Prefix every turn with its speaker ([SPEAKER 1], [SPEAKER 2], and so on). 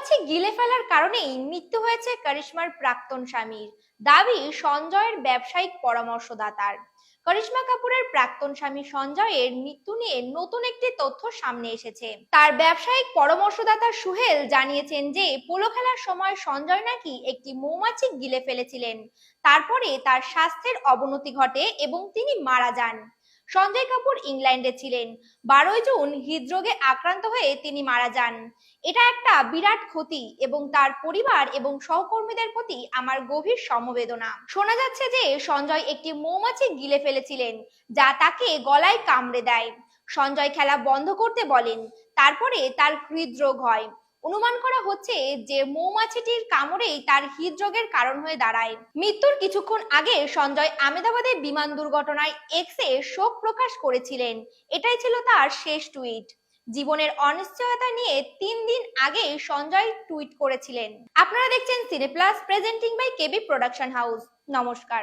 [SPEAKER 1] মৌমাছি গিলে ফেলার কারণেই মৃত্যু হয়েছে করিশ্মার প্রাক্তন স্বামীর, দাবি সঞ্জয়ের ব্যবসায়িক পরামর্শদাতার। করিশ্মা কাপুরের প্রাক্তন স্বামী সঞ্জয়ের মৃত্যু নিয়ে নতুন একটি তথ্য সামনে এসেছে। তার ব্যবসায়িক পরামর্শদাতা সুহেল জানিয়েছেন যে পোলো খেলার সময় সঞ্জয় নাকি একটি মৌমাছি গিলে ফেলেছিলেন। তারপরে তার স্বাস্থ্যের অবনতি ঘটে এবং তিনি মারা যান। সঞ্জয় কাপুর ইংল্যান্ডে ছিলেন। 12ই জুন হৃদরোগে আক্রান্ত হয়ে তিনি মারা যান। এটা একটা বিরাট ক্ষতি এবং তার পরিবার এবং সহকর্মীদের প্রতি আমার গভীর সমবেদনা। শোনা যাচ্ছে যে সঞ্জয় একটি মৌমাছি গিলে ফেলেছিলেন, যা তাকে গলায় কামড়ে দেয়। সঞ্জয় খেলা বন্ধ করতে বলেন, তারপরে তার হৃদরোগ হয়। অনুমান করা হচ্ছে যে মৌমাছিটির কামড়েই তার হৃদরোগের কারণ হয়ে দাঁড়ায়। মৃত্যুর কিছুক্ষণ আগে সঞ্জয় আহমেদাবাদে বিমান দুর্ঘটনায় এক্সে শোক প্রকাশ করেছিলেন। এটাই ছিল তার শেষ টুইট। জীবনের অনিশ্চয়তা নিয়ে 3 দিন আগে সঞ্জয় টুইট করেছিলেন। আপনারা দেখছেন cine plus, presenting by KB production house. নমস্কার।